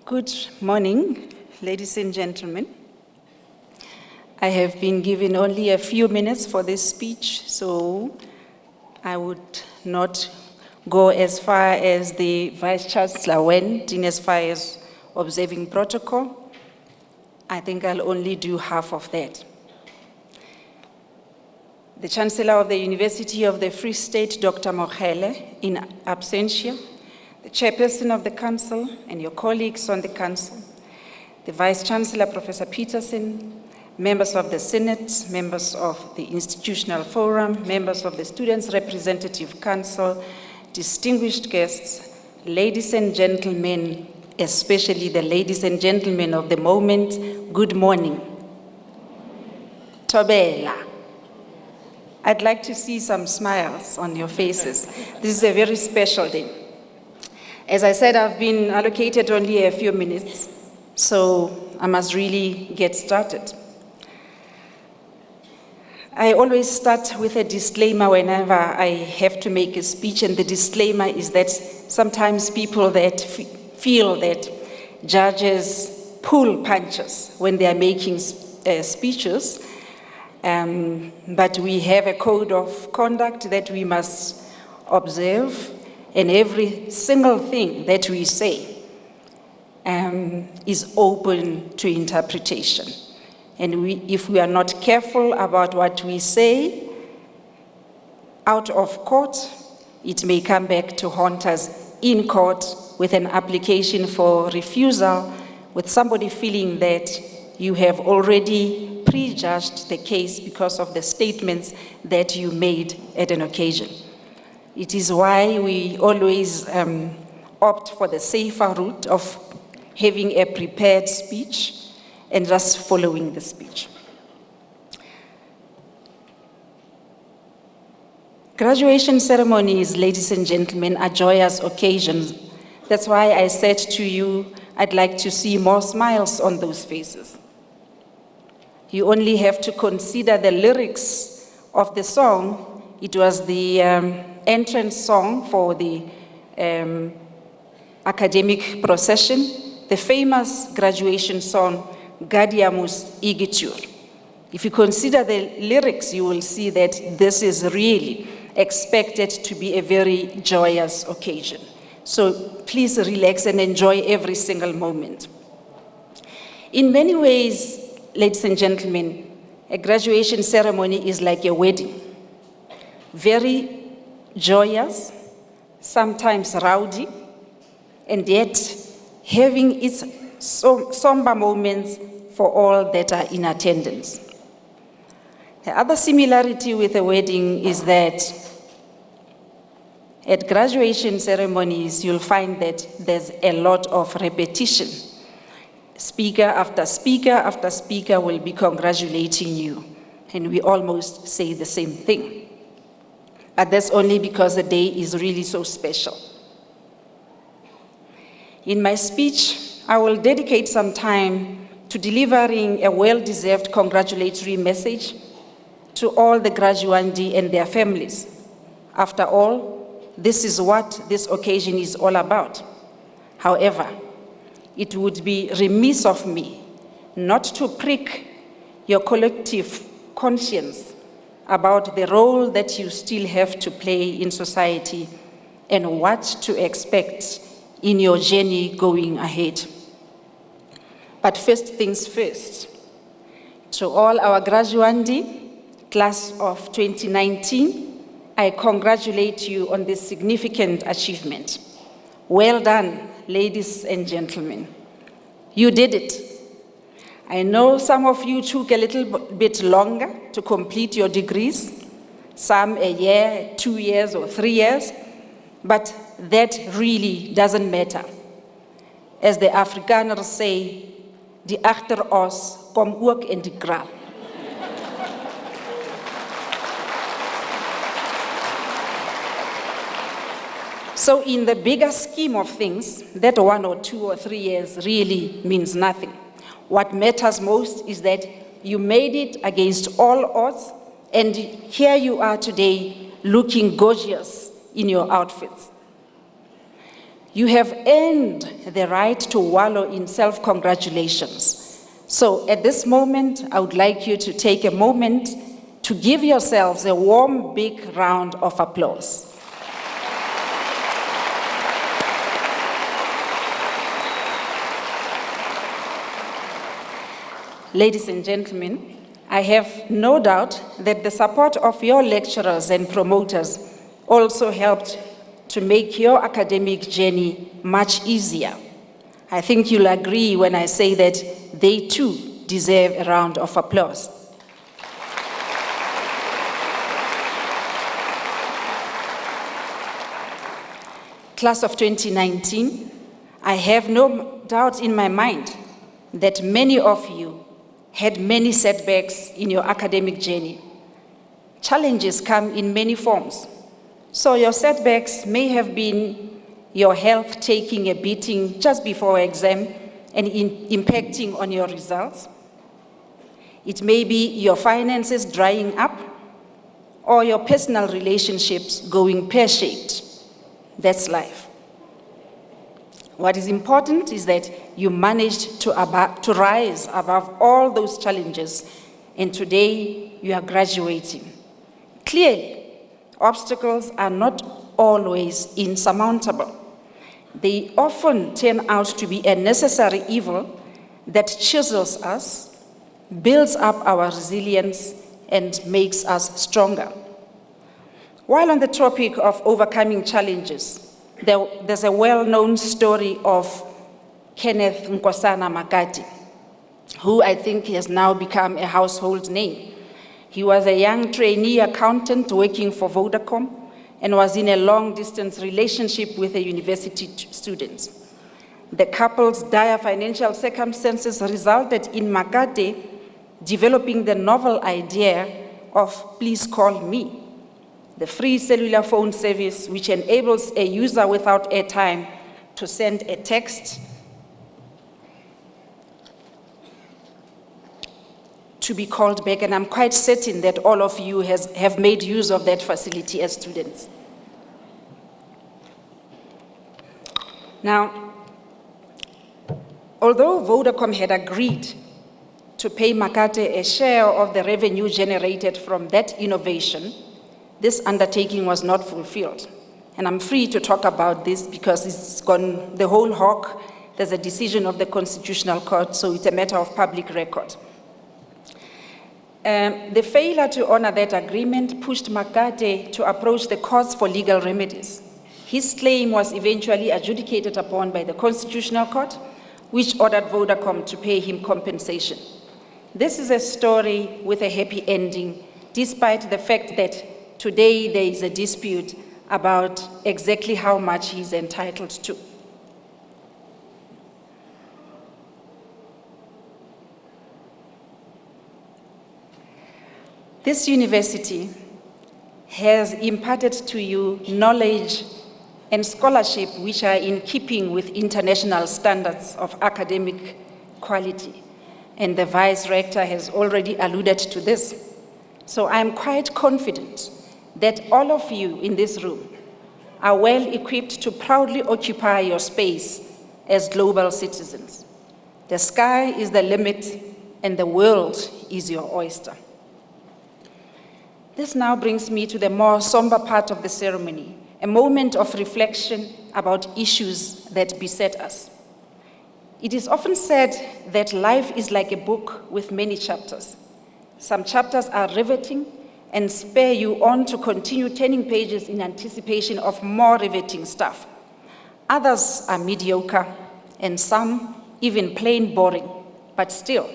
Good morning, ladies and gentlemen. I have been given only a few minutes for this speech, so I would not go as far as the Vice Chancellor went in as far as observing protocol. I think I'll only do half of that. The Chancellor of the University of the Free State, Dr. Mogele, in absentia, the Chairperson of the Council and your colleagues on the Council, the Vice Chancellor, Professor Peterson, members of the Senate, members of the Institutional Forum, members of the Students' Representative Council, distinguished guests, ladies and gentlemen, especially the ladies and gentlemen of the moment, good morning. Tobela. I'd like to see some smiles on your faces. This is a very special day. As I said, I've been allocated only a few minutes, so I must really get started. I always start with a disclaimer whenever I have to make a speech, and the disclaimer is that sometimes people that feel that judges pull punches when they are making speeches, but we have a code of conduct that we must observe, and every single thing that we say is open to interpretation. And if we are not careful about what we say out of court, it may come back to haunt us in court with an application for refusal, with somebody feeling that you have already prejudged the case because of the statements that you made at an occasion. It is why we always opt for the safer route of having a prepared speech and just following the speech. Graduation ceremonies, ladies and gentlemen, are joyous occasions. That's why I said to you, I'd like to see more smiles on those faces. You only have to consider the lyrics of the song. It was the entrance song for the academic procession, the famous graduation song, Gadiamus Igitur. If you consider the lyrics, you will see that this is really expected to be a very joyous occasion. So please relax and enjoy every single moment. In many ways, ladies and gentlemen, a graduation ceremony is like a wedding. Very joyous, sometimes rowdy, and yet having its somber moments for all that are in attendance. The other similarity with a wedding is that at graduation ceremonies, you'll find that there's a lot of repetition. Speaker after speaker after speaker will be congratulating you, and we almost say the same thing. But that's only because the day is really so special. In my speech, I will dedicate some time to delivering a well-deserved congratulatory message to all the graduandi and their families. After all, this is what this occasion is all about. However, it would be remiss of me not to prick your collective conscience about the role that you still have to play in society and what to expect in your journey going ahead. But first things first, to all our graduandi, class of 2019, I congratulate you on this significant achievement. Well done, ladies and gentlemen. You did it. I know some of you took a little bit longer to complete your degrees, some a year, 2 years, or 3 years, but that really doesn't matter. As the Afrikaners say, die agter ons kom ook in die kraal. So in the bigger scheme of things, that 1 or 2 or 3 years really means nothing. What matters most is that you made it against all odds And here you are today looking gorgeous in your outfits. You have earned the right to wallow in self-congratulations. So at this moment, I would like you to take a moment to give yourselves a warm, big round of applause. Ladies and gentlemen, I have no doubt that the support of your lecturers and promoters also helped to make your academic journey much easier. I think you'll agree when I say that they too deserve a round of applause. Class of 2019, I have no doubt in my mind that many of you had many setbacks in your academic journey. Challenges come in many forms. So your setbacks may have been your health taking a beating just before exam and impacting on your results. It may be your finances drying up or your personal relationships going pear-shaped. That's life. What is important is that you managed to rise above all those challenges, and today you are graduating. Clearly, obstacles are not always insurmountable. They often turn out to be a necessary evil that chisels us, builds up our resilience, and makes us stronger. While on the topic of overcoming challenges, there's a well-known story of Kenneth Nkosana Makati, who I think has now become a household name. He was a young trainee accountant working for Vodacom and was in a long-distance relationship with a university student. The couple's dire financial circumstances resulted in Makati developing the novel idea of Please Call Me, the free cellular phone service which enables a user without airtime to send a text to be called back, and I'm quite certain that all of you have made use of that facility as students. Now, although Vodacom had agreed to pay Makate a share of the revenue generated from that innovation, this undertaking was not fulfilled. And I'm free to talk about this because it's gone the whole hog. There's a decision of the Constitutional Court, so it's a matter of public record. The failure to honor that agreement pushed Makate to approach the courts for legal remedies. His claim was eventually adjudicated upon by the Constitutional Court, which ordered Vodacom to pay him compensation. This is a story with a happy ending, despite the fact that today there is a dispute about exactly how much he's entitled to. This university has imparted to you knowledge and scholarship which are in keeping with international standards of academic quality. And the Vice Rector has already alluded to this. So I'm quite confident that all of you in this room are well equipped to proudly occupy your space as global citizens. The sky is the limit and the world is your oyster. This now brings me to the more somber part of the ceremony, a moment of reflection about issues that beset us. It is often said that life is like a book with many chapters. Some chapters are riveting and spur you on to continue turning pages in anticipation of more riveting stuff. Others are mediocre, and some even plain boring. But still,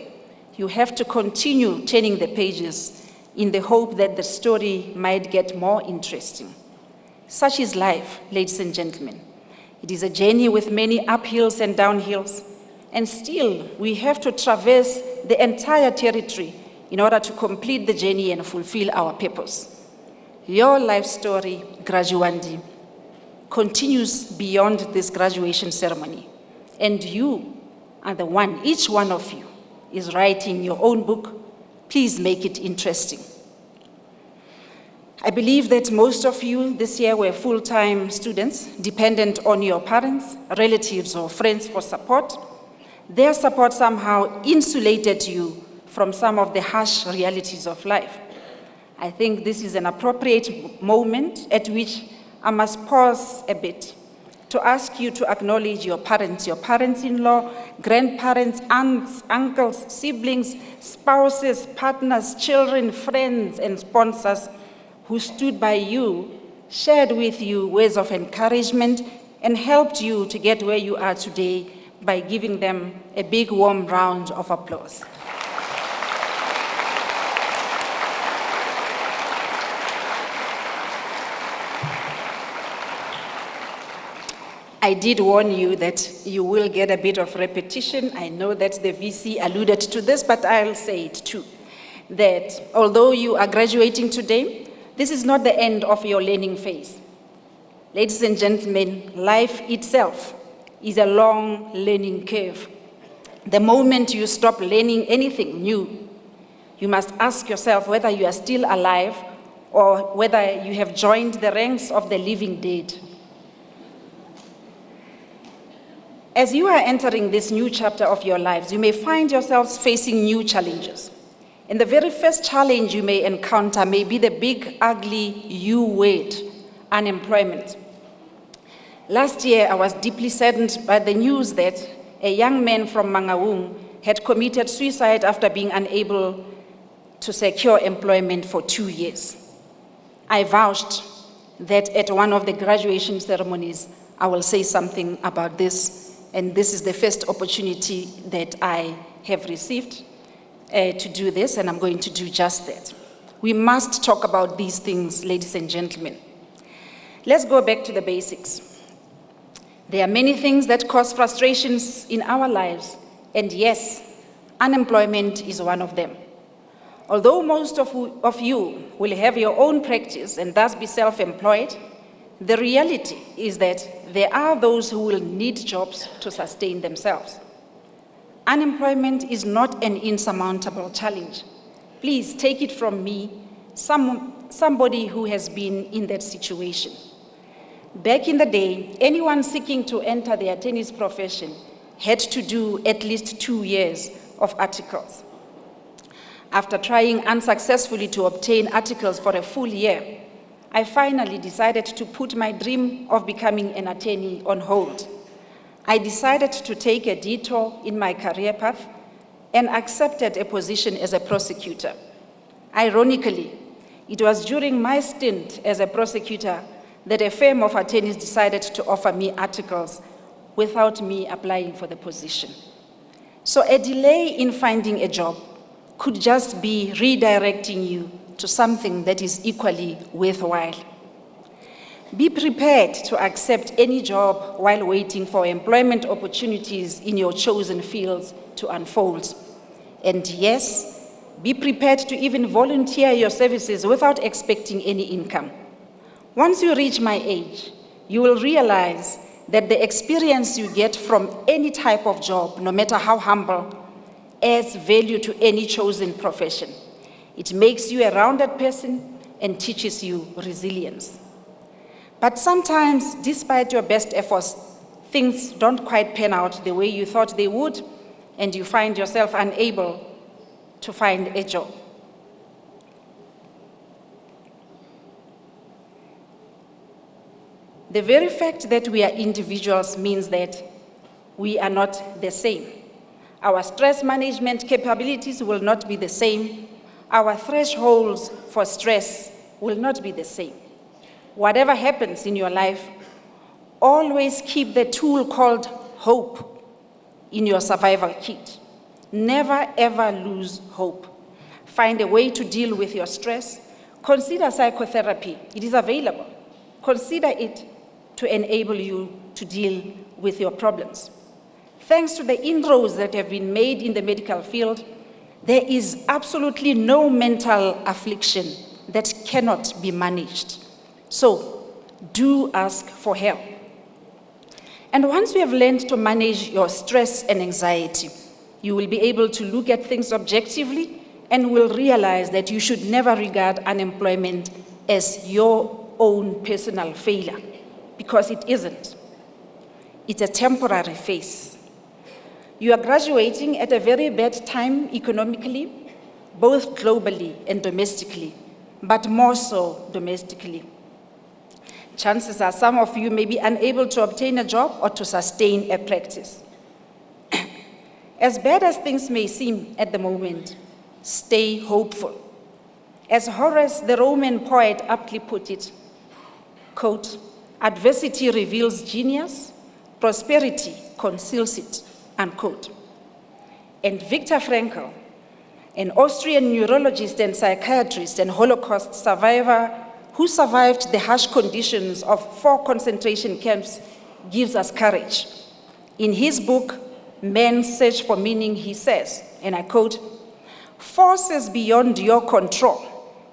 you have to continue turning the pages in the hope that the story might get more interesting. Such is life, ladies and gentlemen. It is a journey with many uphills and downhills, and still we have to traverse the entire territory in order to complete the journey and fulfill our purpose. Your life story, graduandi, continues beyond this graduation ceremony, and you are the one, each one of you is writing your own book. Please make it interesting. I believe that most of you this year were full-time students, dependent on your parents, relatives, or friends for support. Their support somehow insulated you from some of the harsh realities of life. I think this is an appropriate moment at which I must pause a bit to ask you to acknowledge your parents-in-law, grandparents, aunts, uncles, siblings, spouses, partners, children, friends, and sponsors who stood by you, shared with you words of encouragement, and helped you to get where you are today by giving them a big warm round of applause. I did warn you that you will get a bit of repetition. I know that the VC alluded to this, but I'll say it too, that although you are graduating today, this is not the end of your learning phase. Ladies and gentlemen, life itself is a long learning curve. The moment you stop learning anything new, you must ask yourself whether you are still alive or whether you have joined the ranks of the living dead. As you are entering this new chapter of your lives, you may find yourselves facing new challenges. And the very first challenge you may encounter may be the big, ugly U word, unemployment. Last year, I was deeply saddened by the news that a young man from Mangaung had committed suicide after being unable to secure employment for 2 years. I vouched that at one of the graduation ceremonies, I will say something about this. And this is the first opportunity that I have received to do this, and I'm going to do just that. We must talk about these things, ladies and gentlemen. Let's go back to the basics. There are many things that cause frustrations in our lives, and yes, unemployment is one of them. Although most of you will have your own practice and thus be self-employed, the reality is that there are those who will need jobs to sustain themselves. Unemployment is not an insurmountable challenge. Please take it from me, somebody who has been in that situation. Back in the day, anyone seeking to enter the attorney's profession had to do at least 2 years of articles. After trying unsuccessfully to obtain articles for a full year, I finally decided to put my dream of becoming an attorney on hold. I decided to take a detour in my career path and accepted a position as a prosecutor. Ironically, it was during my stint as a prosecutor that a firm of attorneys decided to offer me articles without me applying for the position. So a delay in finding a job could just be redirecting you to something that is equally worthwhile. Be prepared to accept any job while waiting for employment opportunities in your chosen fields to unfold. And yes, be prepared to even volunteer your services without expecting any income. Once you reach my age, you will realize that the experience you get from any type of job, no matter how humble, adds value to any chosen profession. It makes you a rounded person and teaches you resilience. But sometimes, despite your best efforts, things don't quite pan out the way you thought they would, and you find yourself unable to find a job. The very fact that we are individuals means that we are not the same. Our stress management capabilities will not be the same. Our thresholds for stress will not be the same. Whatever happens in your life, always keep the tool called hope in your survival kit. Never ever lose hope. Find a way to deal with your stress. Consider psychotherapy. It is available. Consider it to enable you to deal with your problems. Thanks to the inroads that have been made in the medical field, there is absolutely no mental affliction that cannot be managed. So, do ask for help. And once you have learned to manage your stress and anxiety, you will be able to look at things objectively and will realize that you should never regard unemployment as your own personal failure, because it isn't. It's a temporary phase. You are graduating at a very bad time economically, both globally and domestically, but more so domestically. Chances are some of you may be unable to obtain a job or to sustain a practice. As bad as things may seem at the moment, stay hopeful. As Horace, the Roman poet, aptly put it, quote, "Adversity reveals genius, prosperity conceals it," unquote. And Viktor Frankl, an Austrian neurologist and psychiatrist and Holocaust survivor who survived the harsh conditions of 4 concentration camps, gives us courage. In his book, Man's Search for Meaning, he says, and I quote, "Forces beyond your control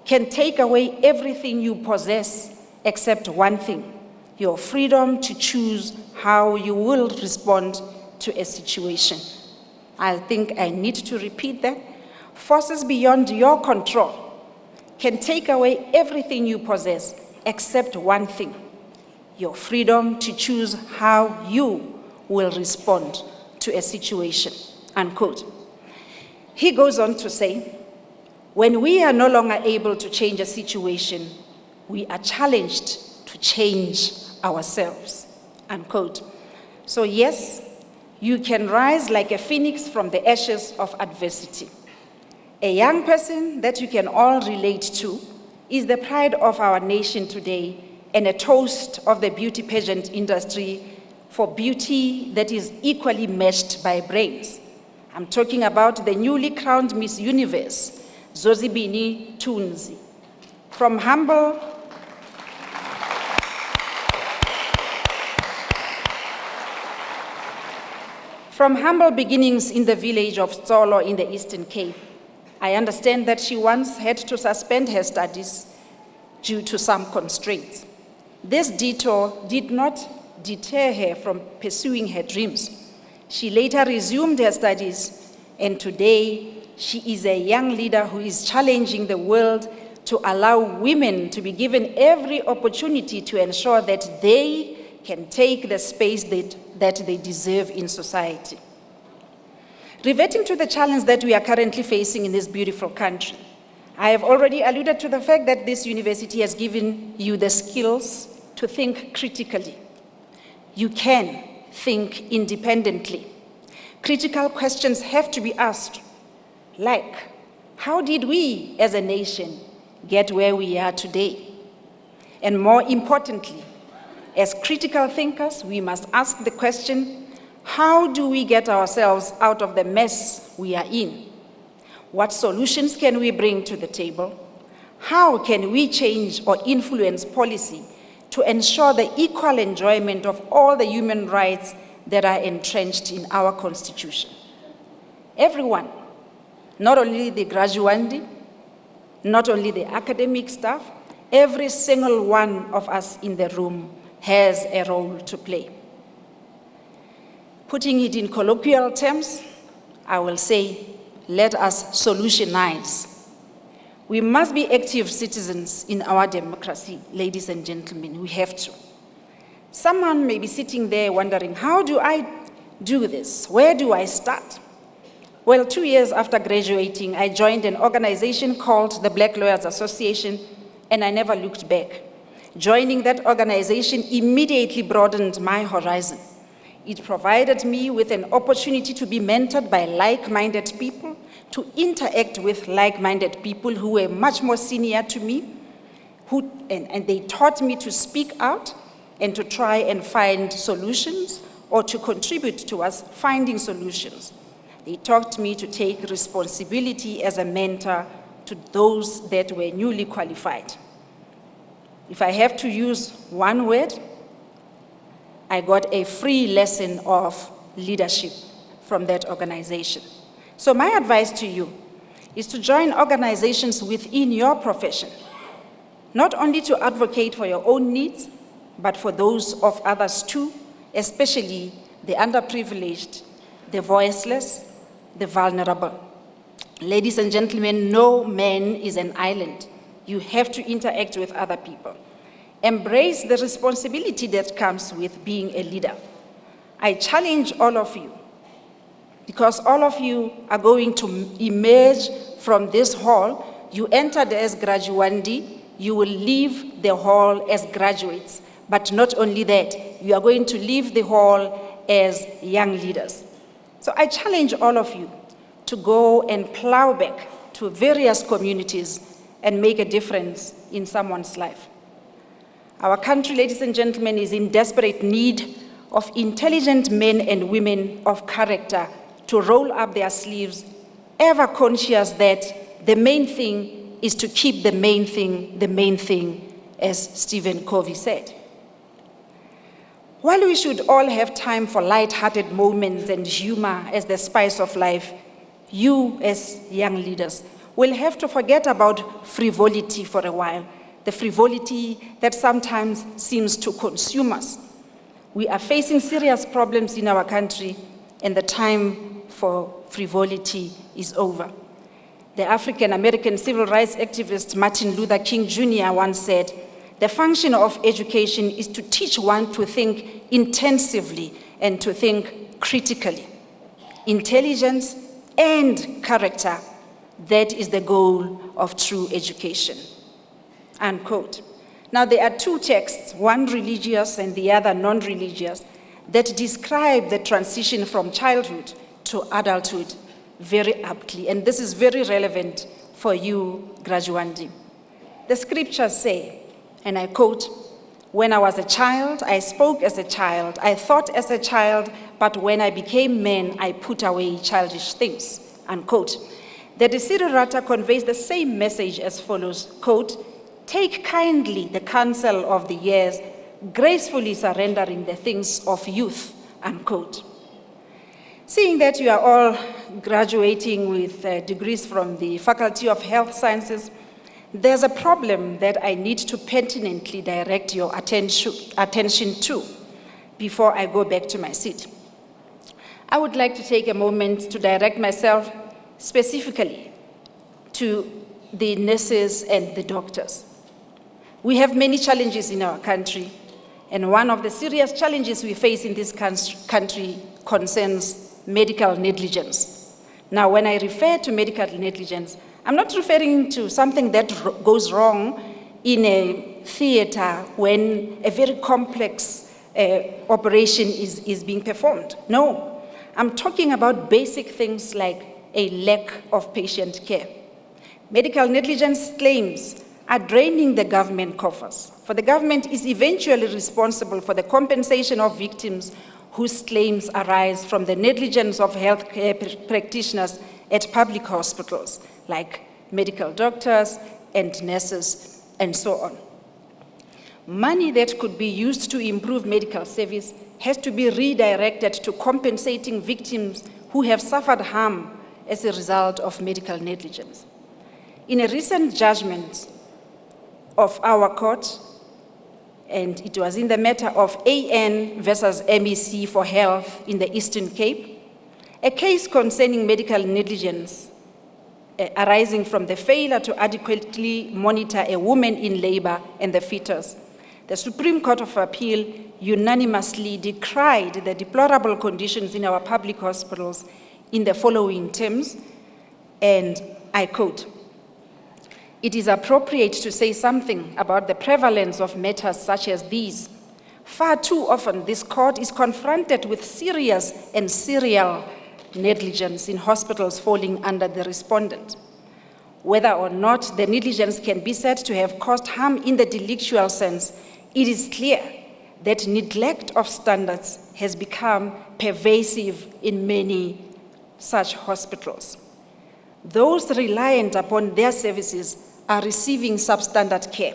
can take away everything you possess except one thing, your freedom to choose how you will respond to a situation." I think I need to repeat that. Forces beyond your control can take away everything you possess except one thing, your freedom to choose how you will respond to a situation, unquote. He goes on to say, when we are no longer able to change a situation, we are challenged to change ourselves, unquote. So yes, you can rise like a phoenix from the ashes of adversity. A young person that you can all relate to is the pride of our nation today and a toast of the beauty pageant industry for beauty that is equally matched by brains. I'm talking about the newly crowned Miss Universe, Zozibini Tunzi. From humble beginnings in the village of Tsolo in the Eastern Cape, I understand that she once had to suspend her studies due to some constraints. This detour did not deter her from pursuing her dreams. She later resumed her studies, and today she is a young leader who is challenging the world to allow women to be given every opportunity to ensure that they can take the space that they deserve in society. Reverting to the challenge that we are currently facing in this beautiful country, I have already alluded to the fact that this university has given you the skills to think critically. You can think independently. Critical questions have to be asked, like, how did we as a nation get where we are today? And more importantly, as critical thinkers, we must ask the question, how do we get ourselves out of the mess we are in? What solutions can we bring to the table? How can we change or influence policy to ensure the equal enjoyment of all the human rights that are entrenched in our Constitution? Everyone, not only the graduandi, not only the academic staff, every single one of us in the room has a role to play. Putting it in colloquial terms, I will say, let us solutionize. We must be active citizens in our democracy, ladies and gentlemen, we have to. Someone may be sitting there wondering, how do I do this? Where do I start? Well, 2 years after graduating, I joined an organization called the Black Lawyers Association, and I never looked back. Joining that organization immediately broadened my horizon. It provided me with an opportunity to be mentored by like-minded people, to interact with like-minded people who were much more senior to me, and they taught me to speak out and to try and find solutions or to contribute to us finding solutions. They taught me to take responsibility as a mentor to those that were newly qualified. If I have to use one word, I got a free lesson of leadership from that organization. So my advice to you is to join organizations within your profession, not only to advocate for your own needs, but for those of others too, especially the underprivileged, the voiceless, the vulnerable. Ladies and gentlemen, no man is an island. You have to interact with other people. Embrace the responsibility that comes with being a leader. I challenge all of you, because all of you are going to emerge from this hall. You entered as graduandi, you will leave the hall as graduates. But not only that, you are going to leave the hall as young leaders. So I challenge all of you to go and plow back to various communities and make a difference in someone's life. Our country, ladies and gentlemen, is in desperate need of intelligent men and women of character to roll up their sleeves, ever conscious that the main thing is to keep the main thing, as Stephen Covey said. While we should all have time for light-hearted moments and humor as the spice of life, you, as young leaders, will have to forget about frivolity for a while, the frivolity that sometimes seems to consume us. We are facing serious problems in our country, and the time for frivolity is over. The African-American civil rights activist Martin Luther King Jr. once said, "The function of education is to teach one to think intensively and to think critically. Intelligence and character, that is the goal of true education." Unquote. Now, there are two texts, one religious and the other non-religious, that describe the transition from childhood to adulthood very aptly, and this is very relevant for you, graduandi. The scriptures say, and I quote, "When I was a child, I spoke as a child, I thought as a child, but when I became man, I put away childish things," unquote. The Desiderata conveys the same message as follows, quote, "Take kindly the counsel of the years, gracefully surrendering the things of youth," unquote. Seeing that you are all graduating with degrees from the Faculty of Health Sciences, there's a problem that I need to pertinently direct your attention to before I go back to my seat. I would like to take a moment to direct myself specifically to the nurses and the doctors. We have many challenges in our country, and one of the serious challenges we face in this country concerns medical negligence. Now, when I refer to medical negligence, I'm not referring to something that goes wrong in a theater when a very complex operation is being performed. No, I'm talking about basic things like a lack of patient care. Medical negligence claims are draining the government coffers, for the government is eventually responsible for the compensation of victims whose claims arise from the negligence of healthcare practitioners at public hospitals, like medical doctors and nurses, and so on. Money that could be used to improve medical service has to be redirected to compensating victims who have suffered harm as a result of medical negligence. In a recent judgment of our court, and it was in the matter of AN versus MEC for Health in the Eastern Cape, a case concerning medical negligence arising from the failure to adequately monitor a woman in labor and the fetus. The Supreme Court of Appeal unanimously decried the deplorable conditions in our public hospitals in the following terms, and I quote, "It is appropriate to say something about the prevalence of matters such as these. Far too often, this court is confronted with serious and serial negligence in hospitals falling under the respondent. Whether or not the negligence can be said to have caused harm in the delictual sense, it is clear that neglect of standards has become pervasive in many such hospitals. Those reliant upon their services are receiving substandard care.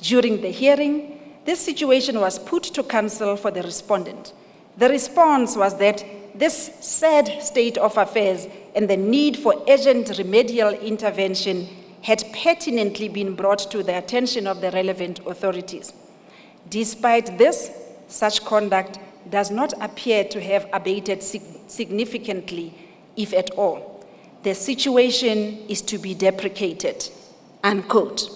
During the hearing, this situation was put to counsel for the respondent. The response was that this sad state of affairs and the need for urgent remedial intervention had pertinently been brought to the attention of the relevant authorities. Despite this, such conduct does not appear to have abated significantly, if at all. The situation is to be deprecated," unquote.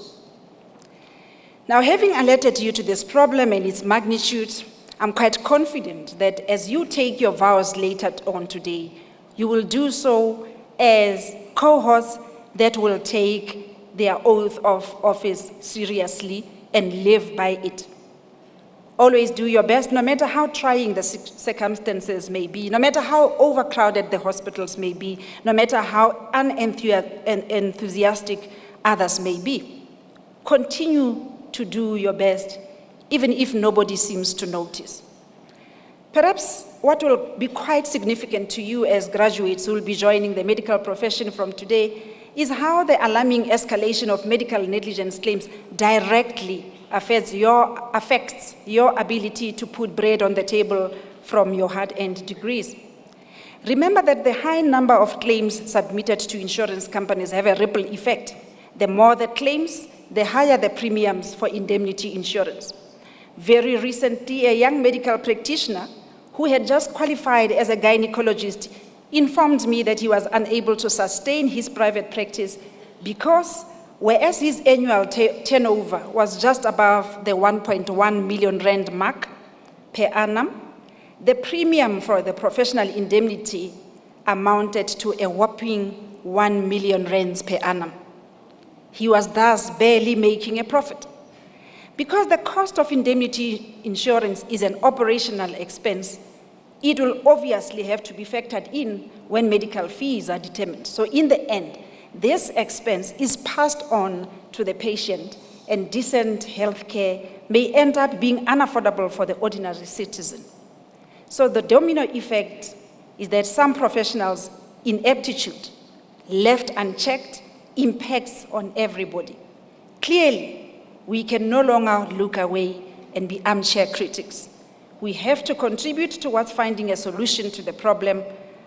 Now, having alerted you to this problem and its magnitude, I'm quite confident that as you take your vows later on today, you will do so as cohorts that will take their oath of office seriously and live by it. Always do your best, no matter how trying the circumstances may be, no matter how overcrowded the hospitals may be, no matter how unenthusiastic others may be. Continue to do your best, even if nobody seems to notice. Perhaps what will be quite significant to you as graduates who will be joining the medical profession from today is how the alarming escalation of medical negligence claims directly affects your ability to put bread on the table from your hard-earned degrees. Remember that the high number of claims submitted to insurance companies have a ripple effect. The more the claims, the higher the premiums for indemnity insurance. Very recently, a young medical practitioner who had just qualified as a gynecologist informed me that he was unable to sustain his private practice because whereas his annual turnover was just above the 1.1 million rand mark per annum, the premium for the professional indemnity amounted to a whopping 1 million rands per annum. He was thus barely making a profit. Because the cost of indemnity insurance is an operational expense, it will obviously have to be factored in when medical fees are determined. So in the end, this expense is passed on to the patient, and decent health care may end up being unaffordable for the ordinary citizen. So the domino effect is that some professionals' ineptitude, left unchecked, impacts on everybody. Clearly, we can no longer look away and be armchair critics. We have to contribute towards finding a solution to the problem.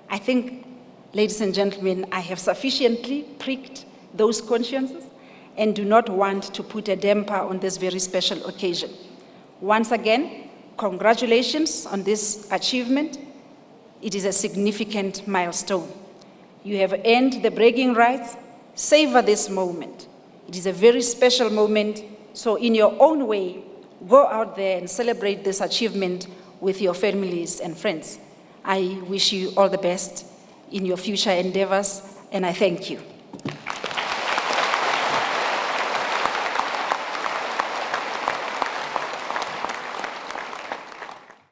I think, ladies and gentlemen, I have sufficiently pricked those consciences and do not want to put a damper on this very special occasion. Once again, congratulations on this achievement. It is a significant milestone. You have earned the bragging rights. Savor this moment. It is a very special moment, so in your own way, go out there and celebrate this achievement with your families and friends. I wish you all the best in your future endeavors, and I thank you.